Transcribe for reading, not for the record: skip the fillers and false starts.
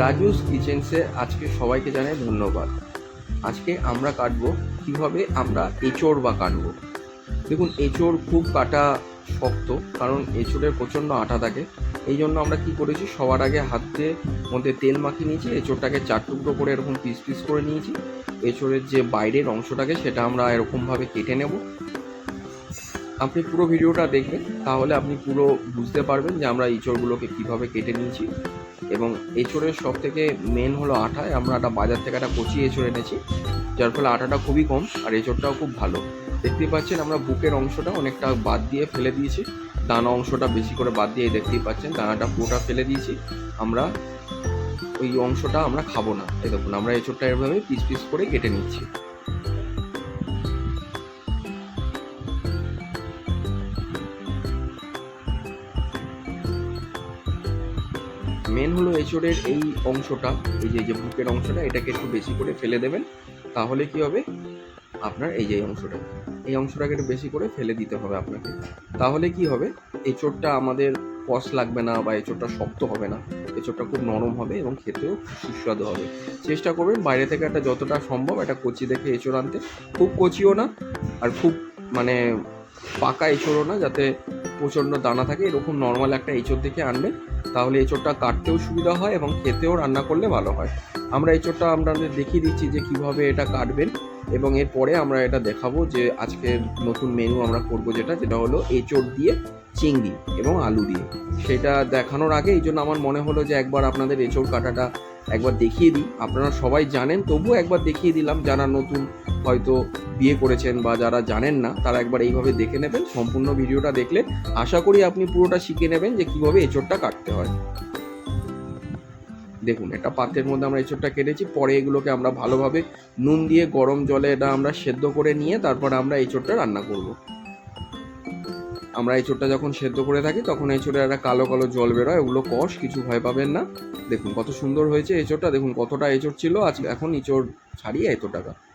রাজুস কিচেন্সে আজকে সবাইকে জানাই ধন্যবাদ। আজকে আমরা কাটবো কিভাবে আমরা এঁচোড় কাটবো। দেখুন, এঁচোড় খুব কাটা শক্ত, কারণ এঁচোড়ের প্রচণ্ড আঠা থাকে। এই জন্য আমরা কি করেছি, সবার আগে হাতে মধ্যে তেল মাখিয়ে নিয়েছি, এঁচোড়টাকে 4 টুকরো করে এরকম পিস পিস করে নিয়েছি। এঁচোড়ের যে বাইরের অংশটাকে সেটা আমরা এরকমভাবে কেটে নেব। আপনি পুরো ভিডিওটা দেখবেন, তাহলে আপনি পুরো বুঝতে পারবেন যে আমরা এঁচোড়গুলোকে কীভাবে কেটে নিয়েছি। এবং এঁচোড়ের সব থেকে মেন হলো আঠা। আমরা একটা বাজার থেকে একটা কচি এঁচোড় এনেছি, যার ফলে আটাটা খুবই কম আর এঁচোড়টাও খুব ভালো। দেখতেই পাচ্ছেন আমরা বুকের অংশটা অনেকটা বাদ দিয়ে ফেলে দিয়েছি, দানা অংশটা বেশি করে বাদ দিয়ে দেখতেই পাচ্ছেন দানাটা পুরোটা ফেলে দিয়েছি। আমরা ওই অংশটা আমরা খাবো না। এই দেখুন, আমরা এঁচোড়টা এভাবে পিস পিস করে কেটে নিচ্ছি। মেন হলো এঁচোড়ের এই অংশটা, এই যে বুকের অংশটা, এটাকে একটু বেশি করে ফেলে দেবেন। তাহলে কি হবে, আপনার এই অংশটাকে একটু বেশি করে ফেলে দিতে হবে আপনাকে। তাহলে কি হবে, এঁচোড়টা আমাদের কষ লাগবে না বা এঁচোড়টা শক্ত হবে না, এঁচোড়টা খুব নরম হবে এবং খেতেও সুস্বাদু হবে। চেষ্টা করবেন বাইরে থেকে একটা যতটা সম্ভব একটা কচি দেখে এঁচোড় আনতে। খুব কচিও না আর খুব মানে পাকা এঁচোড়ও না, যাতে প্রচণ্ড দানা থাকে, এরকম নর্মাল একটা এঁচোড় দেখে আনবেন। তাহলে এঁচোড়টা কাটতেও সুবিধা হয় এবং খেতেও রান্না করলে ভালো হয়। আমরা এঁচোড়টা আপনাদের দেখিয়ে দিচ্ছি যে কীভাবে এটা কাটবেন, এবং এরপরে আমরা এটা দেখাবো যে আজকের নতুন মেনু আমরা করবো, যেটা হলো এঁচোড় দিয়ে চিংড়ি এবং আলু দিয়ে। সেটা দেখানোর আগে এই জন্য আমার মনে হলো যে একবার আপনাদের এঁচোড় কাটাটা একবার দেখিয়ে দিই। আপনারা সবাই জানেন, তবুও একবার দেখিয়ে দিলাম। যারা নতুন হয়তো বিয়ে করেছেন বা যারা জানেন না, তারা একবার এইভাবে দেখে নেবেন। সম্পূর্ণ ভিডিওটা দেখলে আশা করি আপনি পুরোটা শিখে নেবেন যে কীভাবে এঁচোড়টা কাটতে হয়। দেখুন, একটা পাত্রের মধ্যে আমরা এঁচোড়টা কেটেছি। পরে এগুলোকে আমরা ভালোভাবে নুন দিয়ে গরম জলে এটা আমরা সেদ্ধ করে নিয়ে তারপরে আমরা এঁচোড়টা রান্না করব। আমরা এঁচোড়টা যখন সেদ্ধ করে থাকি তখন এঁচোড়ে একটা কালো কালো জল বেরোয়, ওগুলো কষ, কিছু ভয় পাবেন না। দেখুন কত সুন্দর হয়েছে এঁচোড়টা। দেখুন কতটা এঁচোড় ছিল, আজ এখন এঁচোড় ছাড়িয়ে এত টাকা।